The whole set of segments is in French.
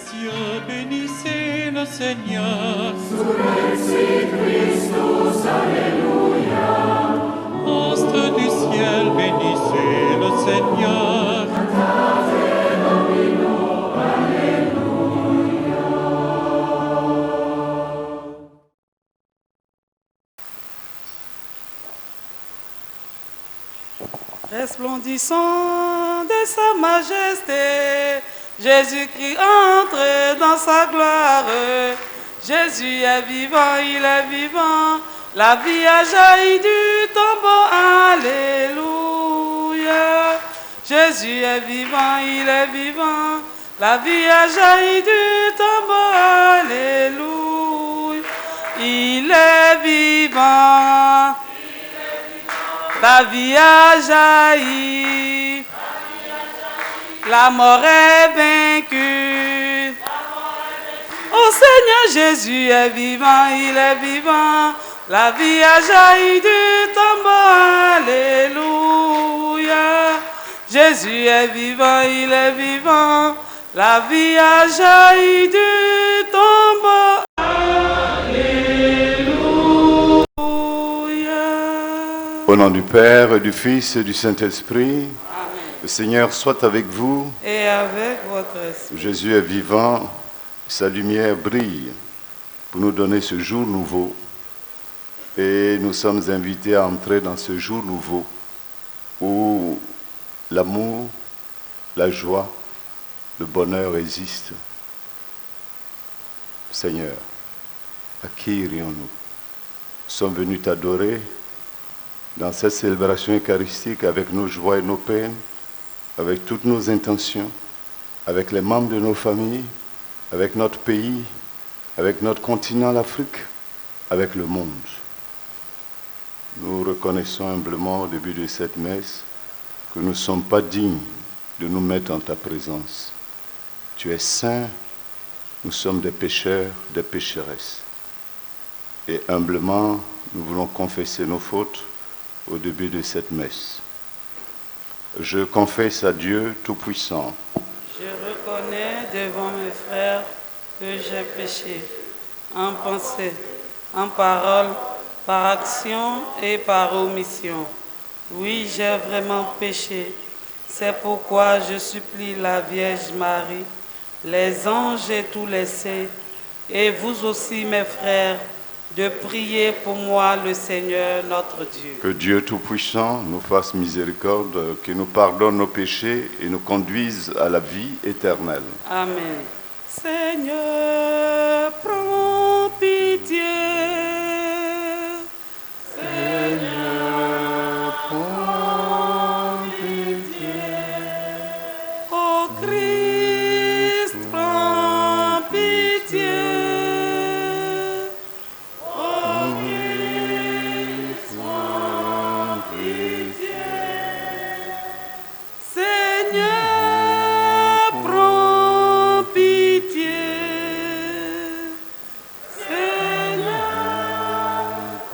cieux, bénissez le Seigneur. Surrexit Christus, Alléluia. Astres du ciel, bénissez le Seigneur. Cantate Domino, Alléluia. Resplendissant de sa majesté, Jésus-Christ entre dans sa gloire. Jésus est vivant, il est vivant. La vie a jailli du tombeau. Alléluia. Jésus est vivant, il est vivant. La vie a jailli du tombeau. Alléluia. Il est vivant. La vie a jailli. La mort est vaincue. Oh Seigneur, Jésus est vivant, il est vivant. La vie a jailli du tombeau. Alléluia. Jésus est vivant, il est vivant. La vie a jailli du tombeau. Au nom du Père, et du Fils et du Saint-Esprit, Amen. le Seigneur soit avec vous. Et avec votre esprit. Jésus est vivant, sa lumière brille pour nous donner ce jour nouveau. Et nous sommes invités à entrer dans ce jour nouveau où l'amour, la joie, le bonheur existent. Seigneur, à qui irions-nous? Nous sommes venus t'adorer dans cette célébration eucharistique avec nos joies et nos peines, avec toutes nos intentions, avec les membres de nos familles, avec notre pays, avec notre continent, l'Afrique, avec le monde. Nous reconnaissons humblement au début de cette messe que nous ne sommes pas dignes de nous mettre en ta présence. Tu es saint, nous sommes des pécheurs, des pécheresses. Et humblement, nous voulons confesser nos fautes au début de cette messe. Je confesse à Dieu Tout-Puissant. Je reconnais devant mes frères que j'ai péché, en pensée, en parole, par action et par omission. Oui, j'ai vraiment péché. C'est pourquoi je supplie la Vierge Marie, les anges et tous les saints, et vous aussi mes frères, de prier pour moi le Seigneur notre Dieu. Que Dieu Tout-Puissant nous fasse miséricorde, qu'il nous pardonne nos péchés et nous conduise à la vie éternelle. Amen. Seigneur, prends pitié. Seigneur, prends pitié. Ô Christ, prends pitié. Ô Christ, prends pitié. Seigneur, prends pitié. Seigneur,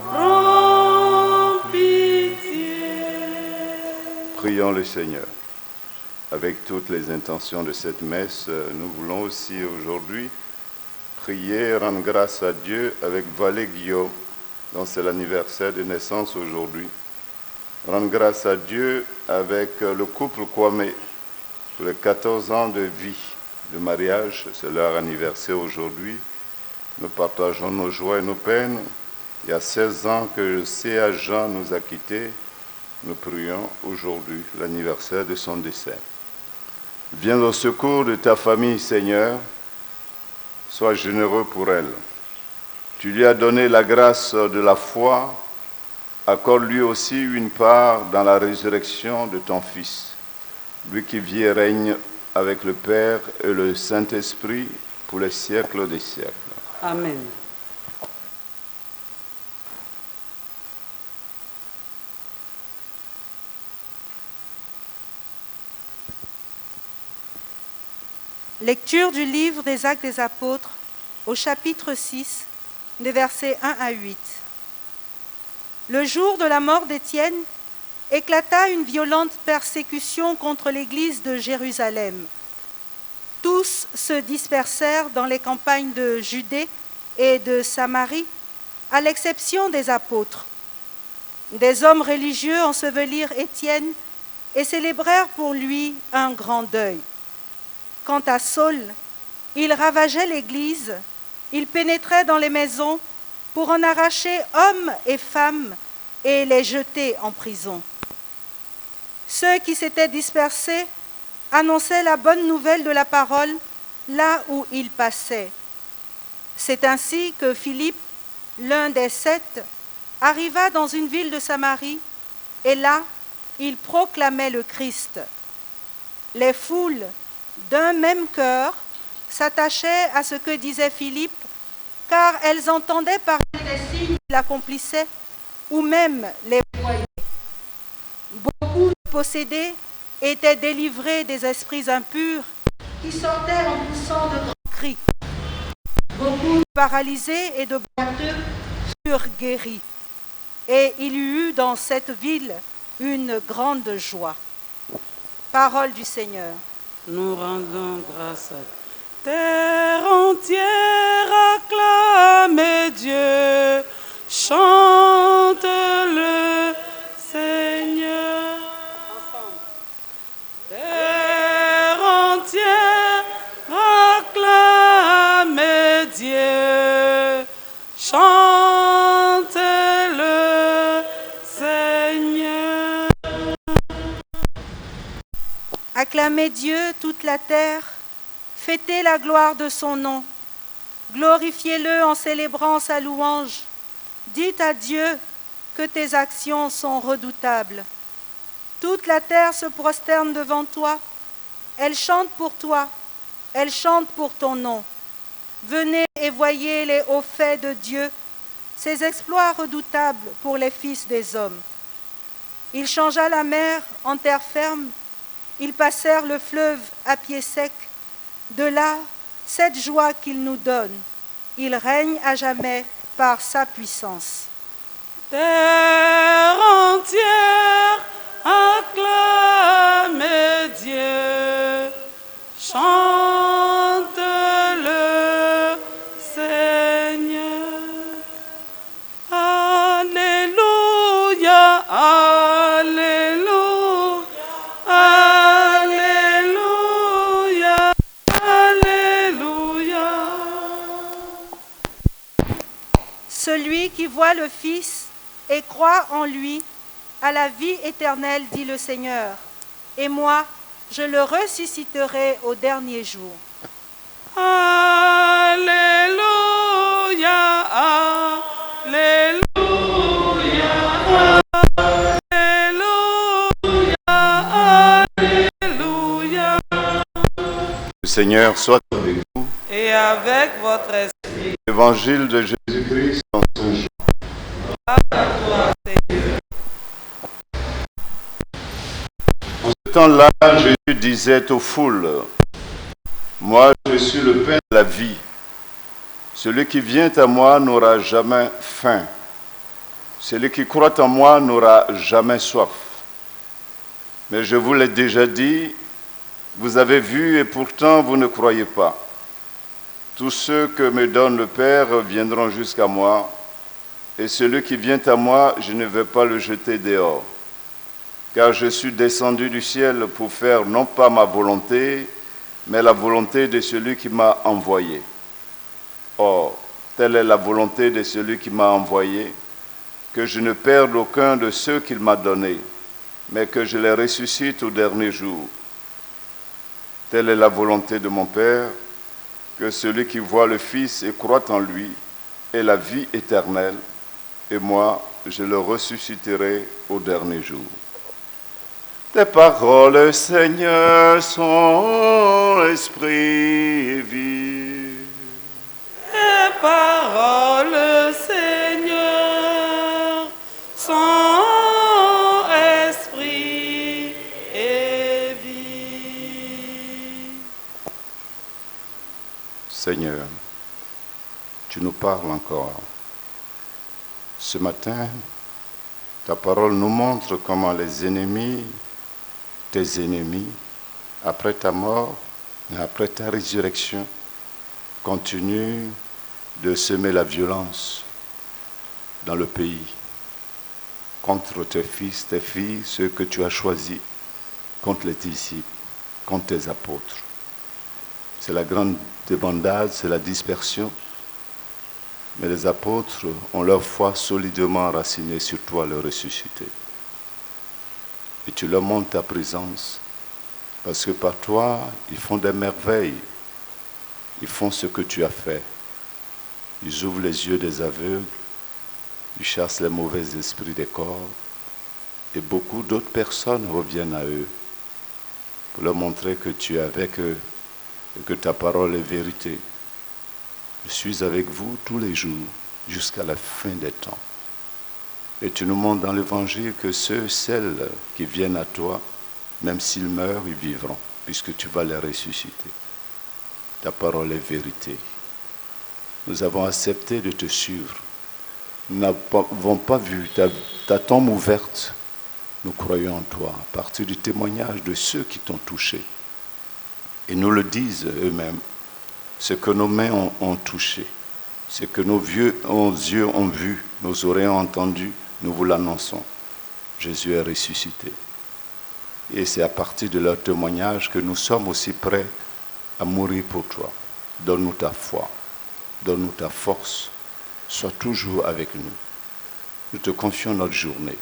prends pitié. Prions le Seigneur. Avec toutes les intentions de cette messe, nous voulons aussi aujourd'hui prier, rendre grâce à Dieu avec Valé Guillaume, dont c'est l'anniversaire de naissance aujourd'hui. Rendre grâce à Dieu avec le couple Kwame, pour les 14 ans de vie, de mariage, c'est leur anniversaire aujourd'hui. Nous partageons nos joies et nos peines. Il y a 16 ans que C.A. Jean nous a quittés. Nous prions aujourd'hui l'anniversaire de son décès. Viens au secours de ta famille, Seigneur. Sois généreux pour elle. Tu lui as donné la grâce de la foi. Accorde-lui aussi une part dans la résurrection de ton Fils. Lui qui vit et règne avec le Père et le Saint-Esprit pour les siècles des siècles. Amen. Lecture du livre des Actes des Apôtres au chapitre 6, des versets 1 à 8. Le jour de la mort d'Étienne, éclata une violente persécution contre l'église de Jérusalem. Tous tous se dispersèrent dans les campagnes de Judée et de Samarie, à l'exception des apôtres. Des hommes religieux ensevelirent Étienne et célébrèrent pour lui un grand deuil. Quant à Saul, il ravageait l'Église, il pénétrait dans les maisons pour en arracher hommes et femmes et les jeter en prison. Ceux qui s'étaient dispersés annonçaient la bonne nouvelle de la parole là où ils passaient. C'est ainsi que Philippe, l'un des 7, arriva dans une ville de Samarie, et là, il proclamait le Christ. Les foules, d'un même cœur, s'attachaient à ce que disait Philippe, car elles entendaient parler des signes qu'il accomplissait, ou même les voyaient. Beaucoup de possédés étaient délivrés des esprits impurs qui sortaient en poussant de grands cris. Beaucoup de paralysés et de boiteux furent guéris. Et il y eut dans cette ville une grande joie. Parole du Seigneur. Nous rendons grâce à Dieu. Terre entière acclame Dieu, chante le Seigneur. Ensemble. Terre entière acclame Dieu, chante le Seigneur. Acclamez Dieu toute la terre, fêtez la gloire de son nom, glorifiez-le en célébrant sa louange. Dites à Dieu que tes actions sont redoutables. Toute la terre se prosterne devant toi, elle chante pour toi, elle chante pour ton nom. Venez et voyez les hauts faits de Dieu, ses exploits redoutables pour les fils des hommes. Il changea la mer en terre ferme, ils passèrent le fleuve à pied sec. De là, cette joie qu'il nous donne, il règne à jamais par sa puissance. Terre entière acclame Dieu, chante le Seigneur. Alléluia, alléluia, alléluia, alléluia. Celui qui voit le Fils et croit en lui a la vie éternelle, dit le Seigneur. Et moi, je le ressusciterai au dernier jour. Alléluia, alléluia, alléluia, alléluia. Le Seigneur soit avec vous. Et avec votre esprit. Évangile de Jésus-Christ en Saint Jean. En ce temps-là, Jésus disait aux foules, « Moi, je suis le pain de la vie. Celui qui vient à moi n'aura jamais faim. Celui qui croit en moi n'aura jamais soif. Mais je vous l'ai déjà dit, vous avez vu et pourtant vous ne croyez pas. Tous ceux que me donne le Père viendront jusqu'à moi, et celui qui vient à moi, je ne vais pas le jeter dehors. Car je suis descendu du ciel pour faire non pas ma volonté, mais la volonté de celui qui m'a envoyé. Or, telle est la volonté de celui qui m'a envoyé, que je ne perde aucun de ceux qu'il m'a donnés, mais que je les ressuscite au dernier jour. Telle est la volonté de mon Père, que celui qui voit le Fils et croit en lui ait la vie éternelle, et moi, je le ressusciterai au dernier jour. Tes paroles, Seigneur, sont esprit et vie. Tes paroles, Seigneur, sont esprit et vie. Seigneur, tu nous parles encore. Ce matin, ta parole nous montre comment les ennemis, tes ennemis, après ta mort, Après ta résurrection, continue de semer la violence dans le pays contre tes fils, tes filles, ceux que tu as choisis, contre les disciples, contre tes apôtres. C'est la grande débandade, c'est la dispersion. Mais les apôtres ont leur foi solidement enracinée sur toi, le ressuscité. Et tu leur montres ta présence, parce que par toi, ils font des merveilles. Ils font ce que tu as fait. Ils ouvrent les yeux des aveugles, ils chassent les mauvais esprits des corps, et beaucoup d'autres personnes reviennent à eux pour leur montrer que tu es avec eux et que ta parole est vérité. Je suis avec vous tous les jours jusqu'à la fin des temps. Et tu nous montres dans l'Évangile que celles qui viennent à toi, même s'ils meurent, ils vivront, puisque tu vas les ressusciter. Ta parole est vérité. Nous avons accepté de te suivre. Nous n'avons pas vu ta tombe ouverte. Nous croyons en toi, à partir du témoignage de ceux qui t'ont touché. Et nous le disent eux-mêmes. Ce que nos mains ont touché, ce que nos yeux ont vu, nos oreilles ont entendu, nous vous l'annonçons. Jésus est ressuscité. Et c'est à partir de leur témoignage que nous sommes aussi prêts à mourir pour toi. Donne-nous ta foi, donne-nous ta force, sois toujours avec nous. Nous te confions notre journée.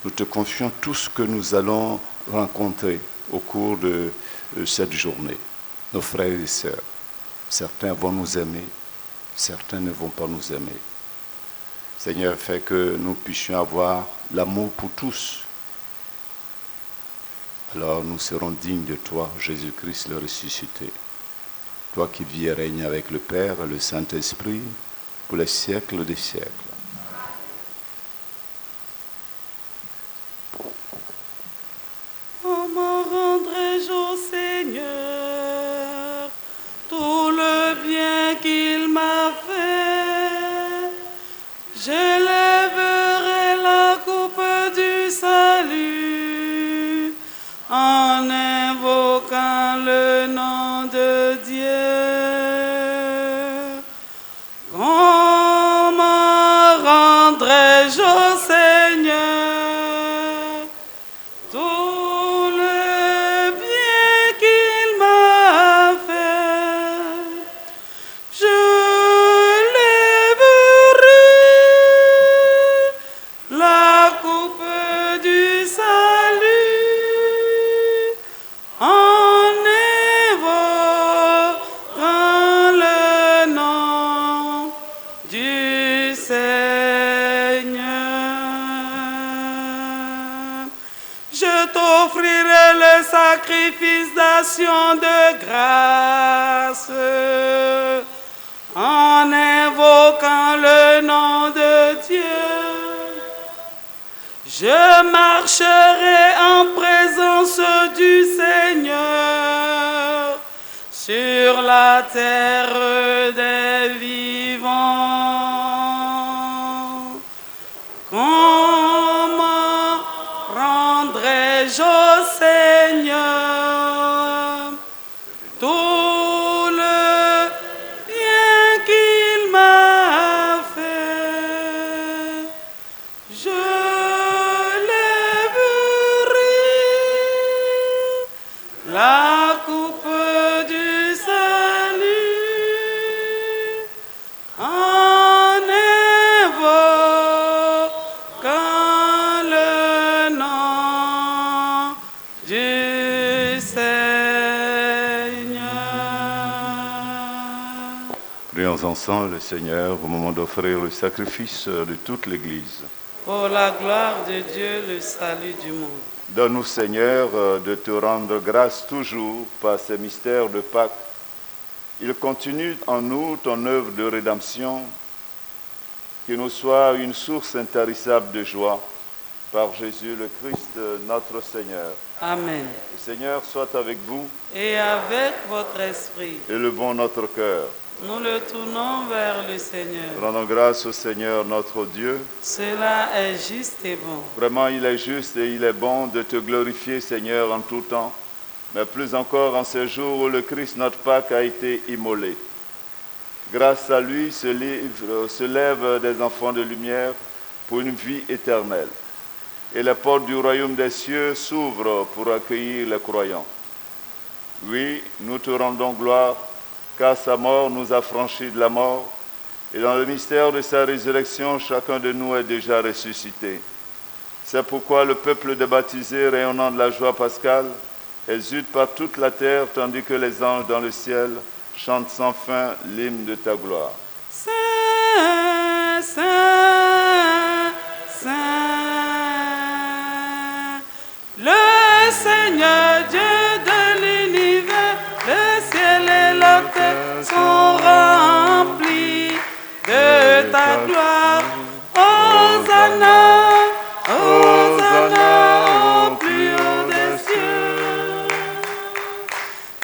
Nous te confions tout ce que nous allons rencontrer au cours de cette journée. Nos frères et sœurs, certains vont nous aimer, certains ne vont pas nous aimer. Seigneur, fais que nous puissions avoir l'amour pour tous. Alors nous serons dignes de toi, Jésus-Christ le ressuscité. Toi qui vis et règnes avec le Père et le Saint-Esprit pour les siècles des siècles. Comment rendrai-je au Seigneur tout le bien qu'il m'a fait? J'élèverai la coupe du salut en invoquant le nom de Dieu. Comment rendrai-je au Seigneur tout le bien qu'il m'a fait? Je lèverai la coupe du salut en invoquant le nom du Seigneur. Je t'offrirai le sacrifice d'action de grâce en invoquant le nom de Dieu. Je marcherai en présence du Seigneur sur la terre des vivants. Comment rendrai-je au Seigneur tout le bien qu'il m'a fait? Je lèverai la coupe du salut en invoquant le nom du Seigneur. Prions ensemble le Seigneur au moment d'offrir le sacrifice de toute l'Église. Pour la gloire de Dieu, le salut du monde. Donne-nous, Seigneur, de te rendre grâce toujours par ces mystères de Pâques. Il continue en nous ton œuvre de rédemption, qui nous soit une source intarissable de joie, par Jésus le Christ, notre Seigneur. Amen. Le Seigneur soit avec vous. Et avec votre esprit, Élevons notre cœur. nous le tournons vers le Seigneur. Rendons grâce au Seigneur notre Dieu. Cela est juste et bon. Vraiment, il est juste et il est bon de te glorifier, Seigneur, en tout temps, mais plus encore en ce jour où le Christ, notre Pâque, a été immolé. Grâce à lui se lèvent des enfants de lumière pour une vie éternelle. Et les portes du royaume des cieux s'ouvrent pour accueillir les croyants. Oui, nous te rendons gloire, car sa mort nous a franchis de la mort, et dans le mystère de sa résurrection, chacun de nous est déjà ressuscité. C'est pourquoi le peuple des baptisés, rayonnant de la joie pascale, exulte par toute la terre, tandis que les anges dans le ciel chantent sans fin l'hymne de ta gloire. Saint, Saint, Saint, le Seigneur Dieu de l'univers, le ciel et la terre sont remplis de ta gloire. Hosanna, Hosanna au plus haut des cieux.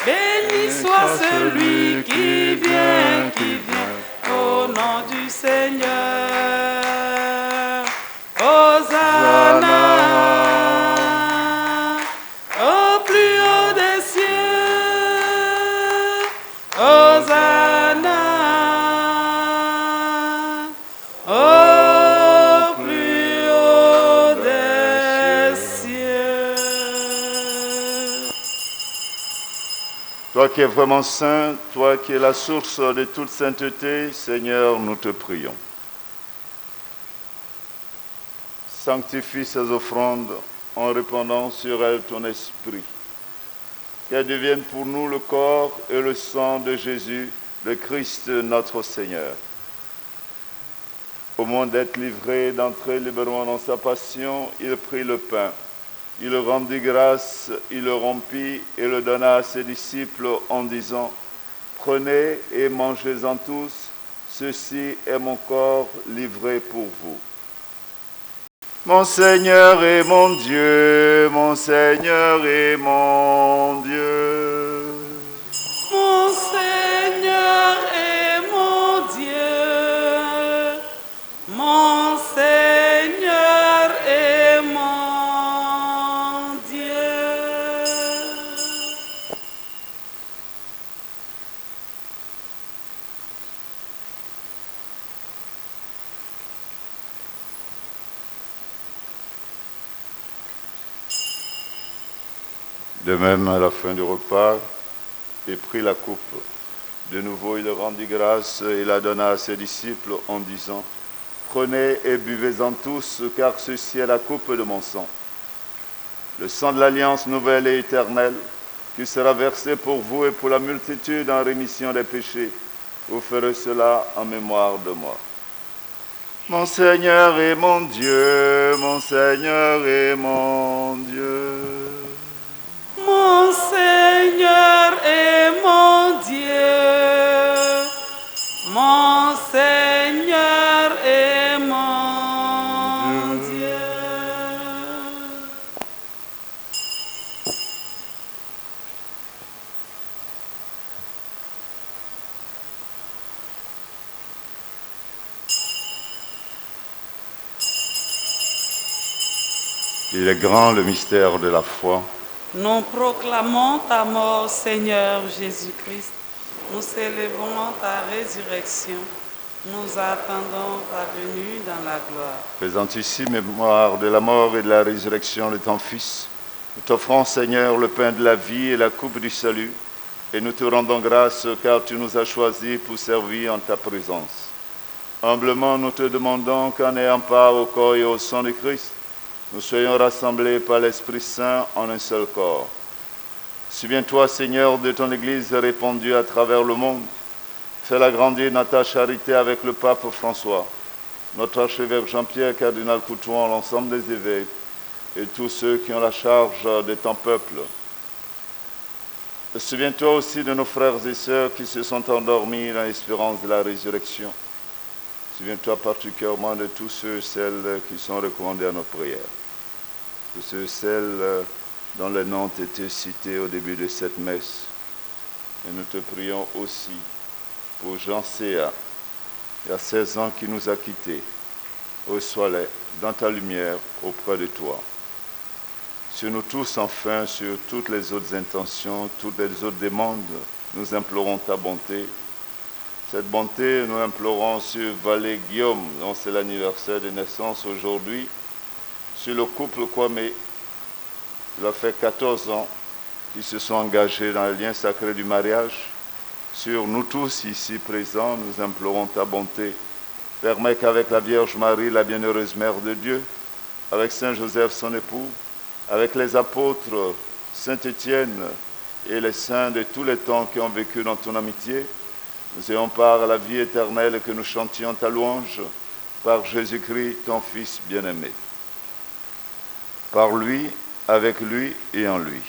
Béni soit celui qui vient au nom du Seigneur. Hosanna au plus haut des cieux. Hosanna au plus haut des cieux. Toi qui es vraiment saint, toi qui es la source de toute sainteté, Seigneur, nous te prions. Sanctifie ces offrandes en répandant sur elles ton esprit. Qu'elles deviennent pour nous le corps et le sang de Jésus, le Christ notre Seigneur. Au moment d'être livré, d'entrer librement dans sa passion, il prit le pain. Il rendit grâce, il le rompit et le donna à ses disciples en disant : « Prenez et mangez-en tous, ceci est mon corps livré pour vous. » Mon Seigneur et mon Dieu, mon Seigneur et mon Dieu. Mon Seigneur et mon Dieu, mon Seigneur et mon Dieu. De même, à la fin du repas, il prit la coupe. De nouveau, il rendit grâce et la donna à ses disciples en disant : « Prenez et buvez-en tous, car ceci est la coupe de mon sang. Le sang de l'alliance nouvelle et éternelle, qui sera versé pour vous et pour la multitude en rémission des péchés. Vous ferez cela en mémoire de moi. » Mon Seigneur et mon Dieu, mon Seigneur et mon Dieu. Mon Seigneur et mon Dieu, mon Seigneur et mon Dieu. Il est grand le mystère de la foi. Nous proclamons ta mort, Seigneur Jésus-Christ. Nous célébrons ta résurrection. Nous attendons ta venue dans la gloire. Faisant ici mémoire de la mort et de la résurrection de ton Fils, nous t'offrons, Seigneur, le pain de la vie et la coupe du salut, et nous te rendons grâce car tu nous as choisis pour servir en ta présence. Humblement, nous te demandons qu'en ayant part au corps et au sang de Christ, nous soyons rassemblés par l'Esprit Saint en un seul corps. Souviens-toi, Seigneur, de ton Église répandue à travers le monde. Fais-la grandir dans ta charité avec le pape François, notre archevêque Jean-Pierre, cardinal Coutuan, l'ensemble des évêques et tous ceux qui ont la charge de ton peuple. Souviens-toi aussi de nos frères et sœurs qui se sont endormis dans l'espérance de la résurrection. Souviens-toi particulièrement de tous ceux et celles qui sont recommandés à nos prières. Tous ceux et celles dont les noms ont été cités au début de cette messe. Et nous te prions aussi pour Jean Céa, il y a 16 ans qui nous a quittés. Reçois-les dans ta lumière auprès de toi. sur nous tous enfin, sur toutes les autres intentions, toutes les autres demandes. Nous implorons ta bonté. Cette bonté, nous implorons sur Valé Guillaume, dont c'est l'anniversaire de naissance aujourd'hui, sur le couple Kwame, il a fait 14 ans, qui se sont engagés dans le lien sacré du mariage. Sur nous tous ici présents, nous implorons ta bonté. Permets qu'avec la Vierge Marie, la bienheureuse Mère de Dieu, avec Saint Joseph son époux, avec les apôtres, Saint Étienne et les saints de tous les temps qui ont vécu dans ton amitié, nous ayons part à la vie éternelle et que nous chantions ta louange par Jésus-Christ, ton Fils bien-aimé. Par lui, avec lui et en lui.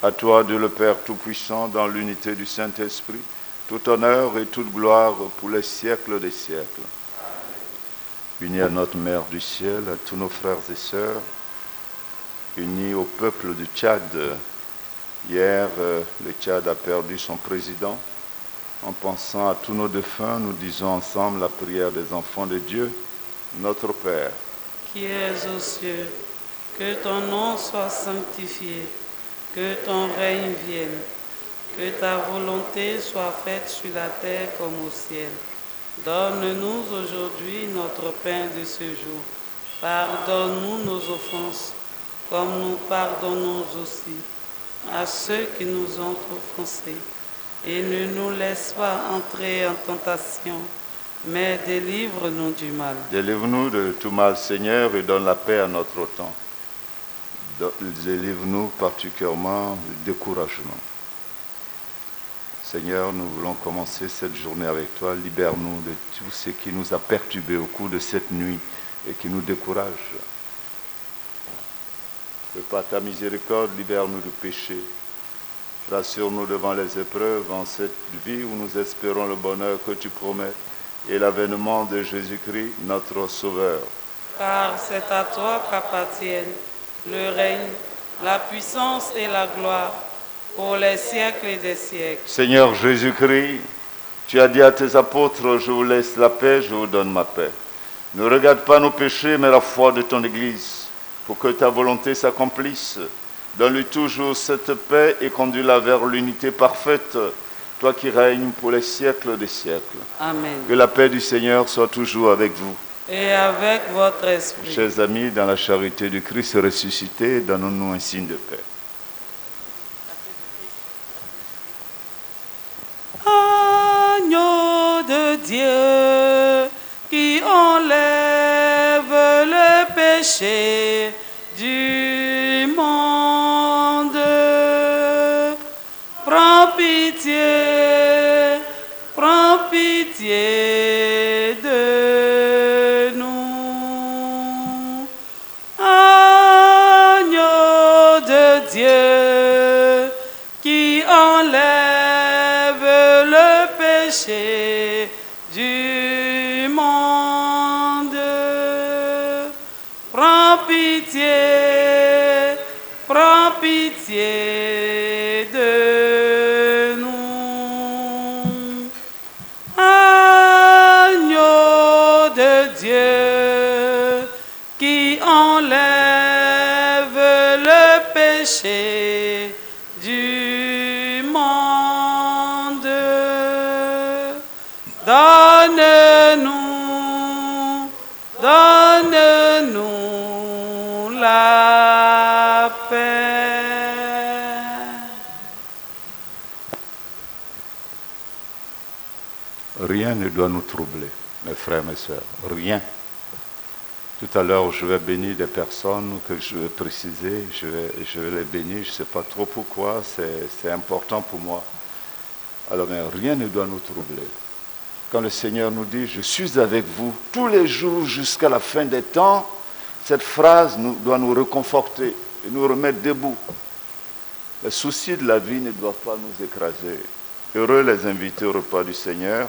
À toi, Dieu le Père Tout-Puissant, dans l'unité du Saint-Esprit, tout honneur et toute gloire pour les siècles des siècles. Unis à notre Mère du ciel, à tous nos frères et sœurs, unis au peuple du Tchad. Hier, le Tchad a perdu son président. En pensant à tous nos défunts, nous disons ensemble la prière des enfants de Dieu, notre Père. Qui es aux cieux, que ton nom soit sanctifié, que ton règne vienne, que ta volonté soit faite sur la terre comme au ciel. Donne-nous aujourd'hui notre pain de ce jour. Pardonne-nous nos offenses, comme nous pardonnons aussi à ceux qui nous ont offensés. Et ne nous laisse pas entrer en tentation, mais délivre-nous du mal. Délivre-nous de tout mal, Seigneur, et donne la paix à notre temps. Délivre-nous particulièrement du découragement. Seigneur, nous voulons commencer cette journée avec toi. Libère-nous de tout ce qui nous a perturbés au cours de cette nuit et qui nous décourage. Que par ta miséricorde, libère-nous du péché. Rassure-nous devant les épreuves en cette vie où nous espérons le bonheur que tu promets et l'avènement de Jésus-Christ, notre Sauveur. Car c'est à toi qu'appartiennent le règne, la puissance et la gloire pour les siècles des siècles. Seigneur Jésus-Christ, tu as dit à tes apôtres, je vous laisse la paix, je vous donne ma paix. Ne regarde pas nos péchés, mais la foi de ton Église, pour que ta volonté s'accomplisse. Donne-lui toujours cette paix et conduis-la vers l'unité parfaite, toi qui règnes pour les siècles des siècles. Amen. Que la paix du Seigneur soit toujours avec vous. Et avec votre esprit. Chers amis, dans la charité du Christ ressuscité, donnons-nous un signe de paix. Agneau de Dieu qui enlève le péché du monde, prends pitié de nous. Agneau de Dieu qui enlève le péché du monde, prends pitié de nous. Agneau de Dieu qui enlève le péché du monde, donne-nous la paix. Rien ne doit nous troubler, mes frères, mes sœurs. Rien. Tout à l'heure, je vais bénir des personnes que je vais préciser. Je vais les bénir. Je ne sais pas trop pourquoi. C'est important pour moi. Alors, mais rien ne doit nous troubler. Quand le Seigneur nous dit « Je suis avec vous tous les jours jusqu'à la fin des temps », cette phrase doit nous réconforter et nous remettre debout. Les soucis de la vie ne doivent pas nous écraser. Heureux les invités au repas du Seigneur.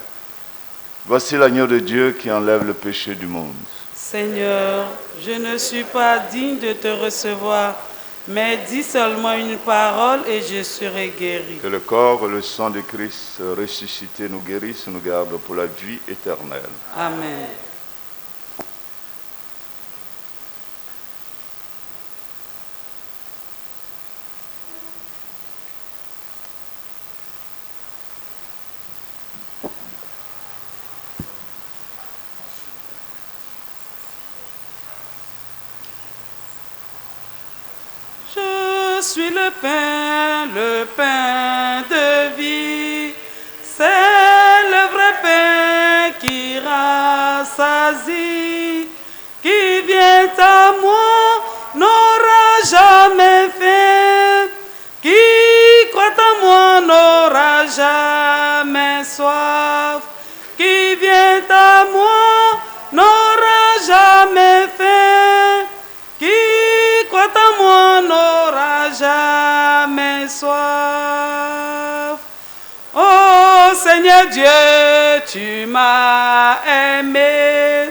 Voici l'agneau de Dieu qui enlève le péché du monde. Seigneur, je ne suis pas digne de te recevoir, mais dis seulement une parole et je serai guéri. Que le corps et le sang de Christ ressuscité nous guérissent et nous gardent pour la vie éternelle. Amen. suis le pain de vie. C'est le vrai pain qui rassasie. Qui vient à moi n'aura jamais faim. Qui croit en moi n'aura jamais soif. Qui vient à moi n'aura jamais faim. Qui croit en moi n'aura jamais soif. Oh Seigneur Dieu, tu m'as aimé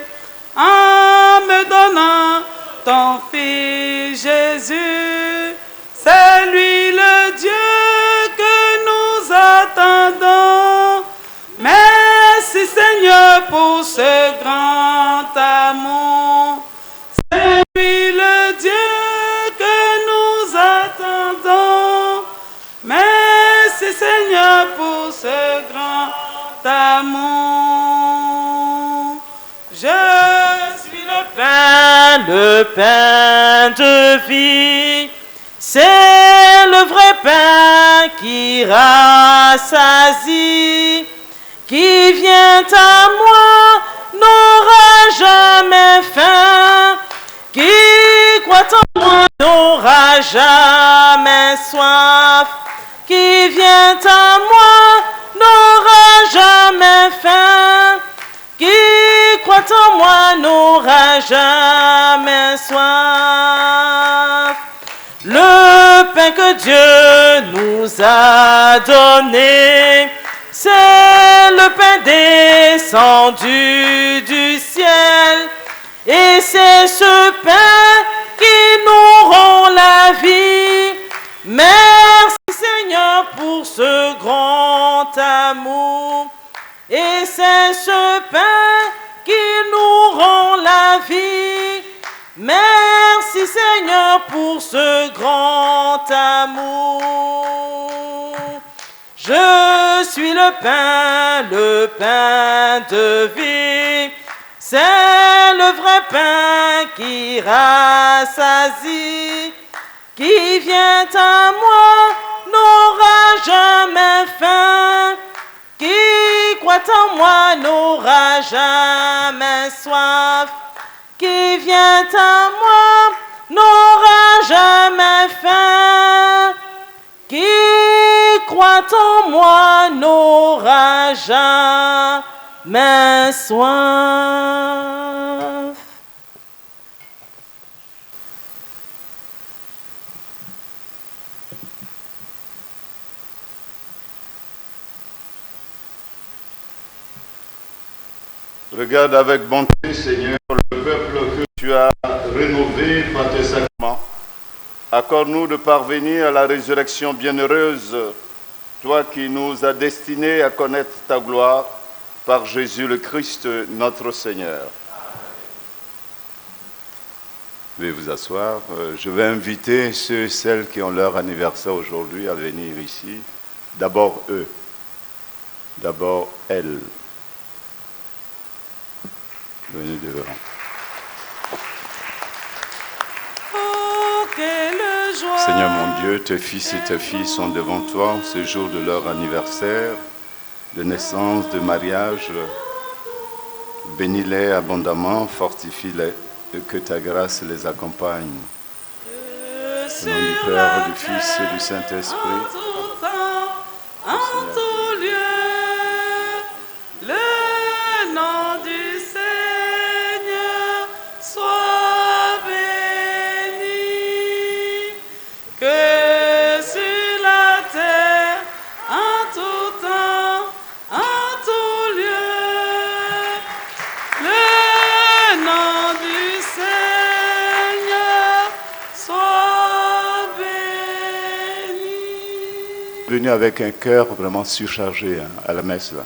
en me donnant ton Fils Jésus. C'est lui le Dieu que nous attendons. Merci Seigneur pour ce grand amour. C'est lui le Dieu que nous attendons. Merci Seigneur pour ce grand amour. Je suis le pain de vie. C'est le vrai pain qui rassasie. Qui vient à moi n'aura jamais faim. Qui croit en moi n'aura jamais soif. Qui vient à moi n'aura jamais faim. Qui croit en moi n'aura jamais soif. Le pain que Dieu nous a donné, c'est le pain descendu du ciel. Et c'est ce pain qui nous rend la vie. Merci Seigneur pour ce grand amour. Et c'est ce pain qui nous rend la vie. Merci Seigneur pour ce grand amour. Je suis le pain de vie. C'est le vrai pain qui rassasie. Qui vient à moi n'aura jamais faim. Qui croit en moi n'aura jamais soif. Qui vient à moi n'aura jamais faim. Qui croit en moi n'aura jamais soif. Regarde avec bonté, Seigneur, le peuple que tu as rénové par tes sacrements. Accorde-nous de parvenir à la résurrection bienheureuse, toi qui nous as destinés à connaître ta gloire par Jésus le Christ, notre Seigneur. Veuillez vous asseoir. Je vais inviter ceux et celles qui ont leur anniversaire aujourd'hui à venir ici. D'abord eux, d'abord elles. Venez devant. Oh, quelle joie. Seigneur mon Dieu, tes fils et tes filles sont devant toi ce jour de leur anniversaire, de naissance, de mariage. Bénis-les abondamment, fortifie-les et que ta grâce les accompagne. Au nom du Père, du Fils et du Saint-Esprit. En tout temps, en tout lieu, le nom du Seigneur soit béni. Que sur la terre, en tout temps, en tout lieu, le nom du Seigneur soit béni. Venu avec un cœur vraiment surchargé à la messe là.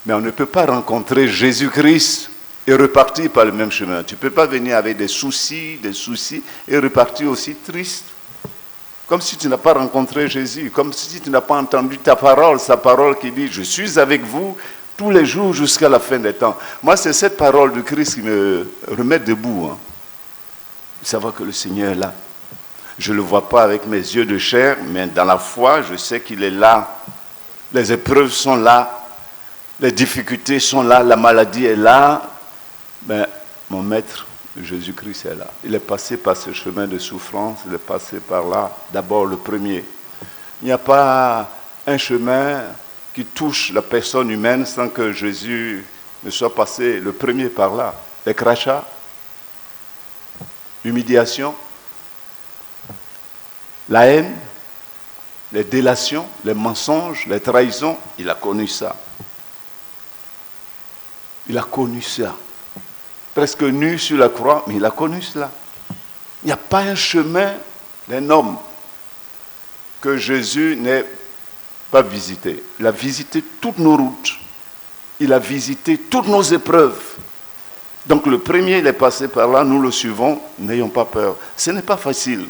Mais on ne peut pas rencontrer Jésus-Christ et repartir par le même chemin. Tu ne peux pas venir avec des soucis et repartir aussi triste. Comme si tu n'as pas rencontré Jésus, comme si tu n'as pas entendu ta parole, sa parole qui dit « Je suis avec vous tous les jours jusqu'à la fin des temps ». Moi, c'est cette parole du Christ qui me remet debout. Savoir que le Seigneur est là. Je ne le vois pas avec mes yeux de chair, mais dans la foi, je sais qu'il est là. Les épreuves sont là, les difficultés sont là, la maladie est là. Mais mon maître, Jésus-Christ, est là. Il est passé par ce chemin de souffrance, il est passé par là, d'abord le premier. Il n'y a pas un chemin qui touche la personne humaine sans que Jésus ne soit passé le premier par là. Les crachats, l'humiliation, la haine, les délations, les mensonges, les trahisons, il a connu ça. Il a connu ça. Presque nu sur la croix, mais il a connu cela. Il n'y a pas un chemin d'un homme que Jésus n'ait pas visité. Il a visité toutes nos routes. Il a visité toutes nos épreuves. Donc le premier, il est passé par là, nous le suivons, n'ayons pas peur. Ce n'est pas facile.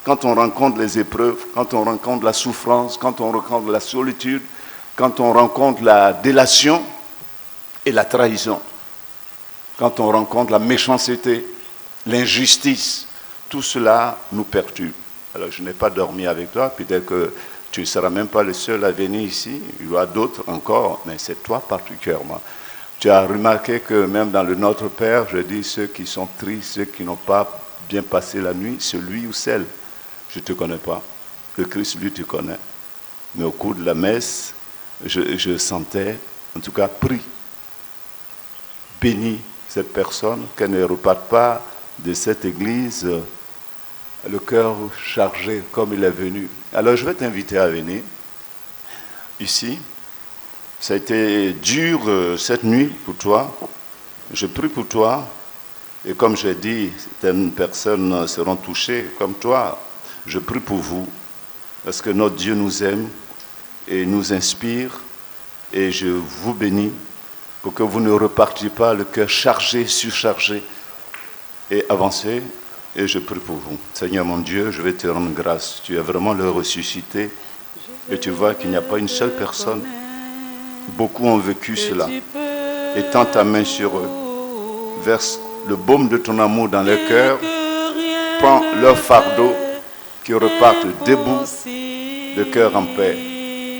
Quand on rencontre les épreuves, quand on rencontre la souffrance, quand on rencontre la solitude, quand on rencontre la délation et la trahison, quand on rencontre la méchanceté, l'injustice, tout cela nous perturbe. Alors je n'ai pas dormi avec toi, peut-être que tu ne seras même pas le seul à venir ici, il y aura d'autres encore, mais c'est toi particulièrement. Tu as remarqué que même dans le Notre Père, je dis ceux qui sont tristes, ceux qui n'ont pas bien passé la nuit, celui ou celle. Je ne te connais pas. Le Christ, lui, tu connais. Mais au cours de la messe, je sentais, en tout cas, prie, bénis cette personne, qu'elle ne reparte pas de cette église le cœur chargé comme il est venu. Alors, je vais t'inviter à venir ici. Ça a été dur cette nuit pour toi. Je prie pour toi. Et comme j'ai dit, certaines personnes seront touchées comme toi. Je prie pour vous, parce que notre Dieu nous aime et nous inspire, et je vous bénis pour que vous ne repartiez pas le cœur chargé, surchargé, et avancez, et je prie pour vous. Seigneur mon Dieu, je vais te rendre grâce. Tu es vraiment le ressuscité, et tu vois qu'il n'y a pas une seule personne. Beaucoup ont vécu cela. Étends ta main sur eux, verse le baume de ton amour dans leur cœur, prends leur fardeau, qui repartent debout, le cœur en paix,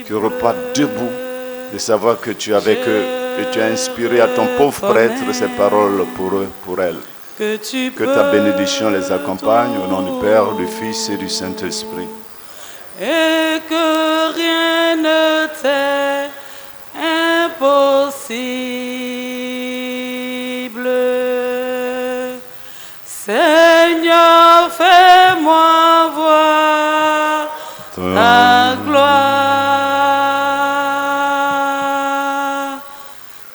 qui repartent debout, de savoir que tu es avec eux et tu as inspiré à ton pauvre prêtre ces paroles pour eux, pour elles. Que ta bénédiction les accompagne au nom du Père, du Fils et du Saint-Esprit. Et que rien ne t'est impossible. Seigneur, fais-moi voir ta gloire.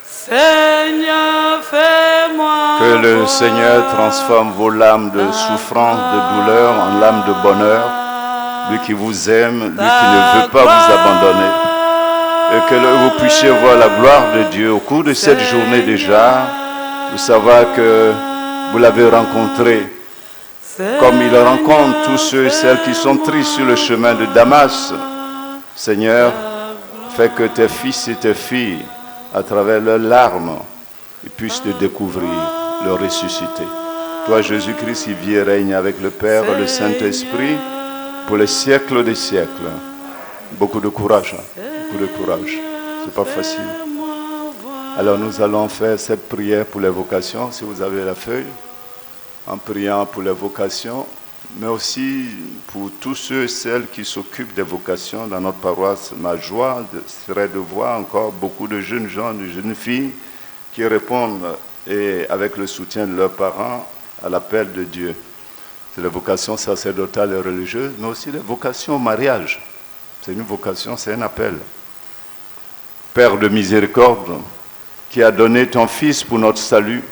Seigneur, fais-moi Que le Seigneur transforme vos lames de souffrance, de douleur en lames de bonheur. Lui qui vous aime, lui qui ne veut pas vous abandonner. Et que vous puissiez voir la gloire de Dieu au cours de cette journée déjà, de savoir que vous l'avez rencontré, comme il rencontre tous ceux et celles qui sont tristes sur le chemin de Damas. Seigneur, fais que tes fils et tes filles, à travers leurs larmes, ils puissent te découvrir, le ressusciter. Toi, Jésus-Christ, qui vit et règne avec le Père et le Saint-Esprit pour les siècles des siècles. Beaucoup de courage, beaucoup de courage. C'est pas facile. Alors nous allons faire cette prière pour les vocations, si vous avez la feuille, en priant pour les vocations, mais aussi pour tous ceux et celles qui s'occupent des vocations dans notre paroisse. Ma joie serait de voir encore beaucoup de jeunes gens, de jeunes filles qui répondent, et avec le soutien de leurs parents, à l'appel de Dieu. C'est les vocations sacerdotales et religieuses, mais aussi les vocations au mariage. C'est une vocation, c'est un appel. Père de miséricorde, qui a donné ton Fils pour notre salut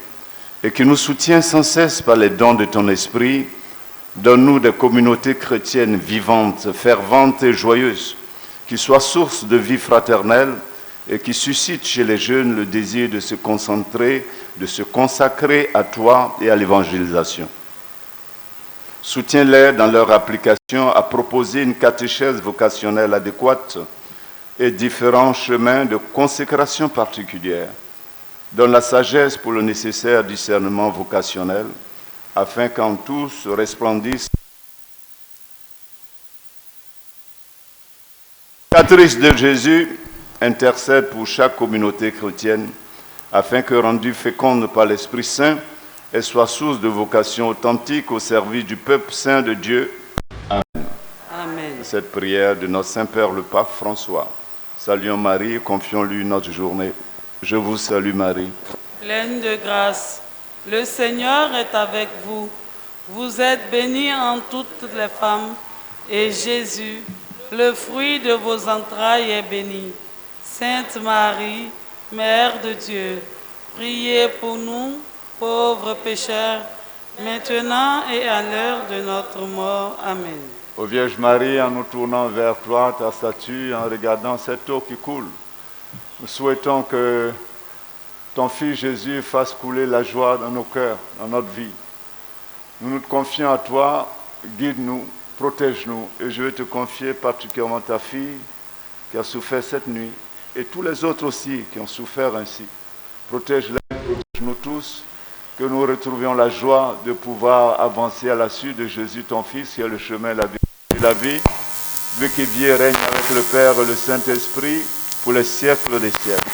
et qui nous soutient sans cesse par les dons de ton esprit, donne-nous des communautés chrétiennes vivantes, ferventes et joyeuses, qui soient source de vie fraternelle et qui suscitent chez les jeunes le désir de se concentrer, de se consacrer à toi et à l'évangélisation. Soutiens-les dans leur application à proposer une catéchèse vocationnelle adéquate et différents chemins de consécration particulière. Donne la sagesse pour le nécessaire discernement vocationnel, afin qu'en tous resplendisse Matrice de Jésus, intercède pour chaque communauté chrétienne, afin que, rendue féconde par l'Esprit Saint, elle soit source de vocation authentique au service du peuple saint de Dieu. Amen. Amen. Cette prière de notre Saint-Père le Pape François. Saluons Marie et confions-lui notre journée. Je vous salue Marie. Pleine de grâce, le Seigneur est avec vous. Vous êtes bénie en toutes les femmes, et Jésus, le fruit de vos entrailles, est béni. Sainte Marie, Mère de Dieu, priez pour nous, pauvres pécheurs, maintenant et à l'heure de notre mort. Amen. Ô Vierge Marie, en nous tournant vers toi, ta statue, en regardant cette eau qui coule, nous souhaitons que ton Fils Jésus fasse couler la joie dans nos cœurs, dans notre vie. Nous nous confions à toi, guide-nous, protège-nous. Et je vais te confier particulièrement ta fille qui a souffert cette nuit et tous les autres aussi qui ont souffert ainsi. Protège-les, protège-nous tous, que nous retrouvions la joie de pouvoir avancer à la suite de Jésus, ton Fils, qui est le chemin, la vie, lui qui vit et règne avec le Père et le Saint-Esprit pour les siècles des siècles.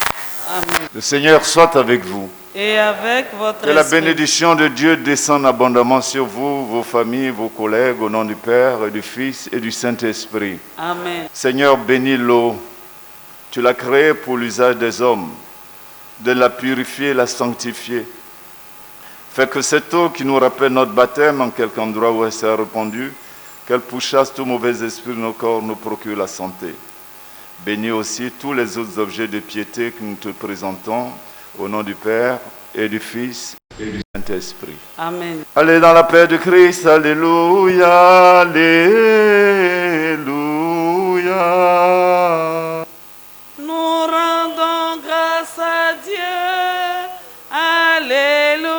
Amen. Le Seigneur soit avec vous. Et avec votre Que la esprit. bénédiction de Dieu descende abondamment sur vous, vos familles, vos collègues, au nom du Père et du Fils et du Saint-Esprit. Amen. Seigneur, bénis l'eau. Tu l'as créée pour l'usage des hommes, de la purifier, la sanctifier. Fais que cette eau qui nous rappelle notre baptême en quelque endroit où elle s'est répandue, qu'elle pourchasse tout mauvais esprit de nos corps, nous procure la santé. Bénis aussi tous les autres objets de piété que nous te présentons, au nom du Père et du Fils et du Saint-Esprit. Amen. Allez dans la paix de Christ, alléluia, alléluia. Nous rendons grâce à Dieu. Alléluia.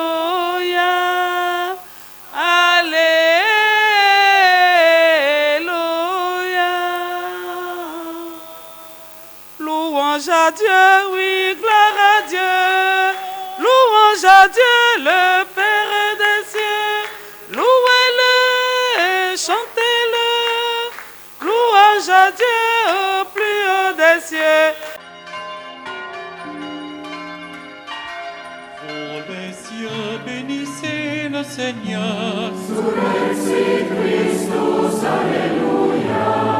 Alléluia. Louange à Dieu, oui, gloire à Dieu. Louange à Dieu, le Père des cieux. Louez-le et chantez-le. Louange à Dieu au plus haut des cieux. Vous les cieux, bénissez le Seigneur. Surrexit Christus, Alleluia.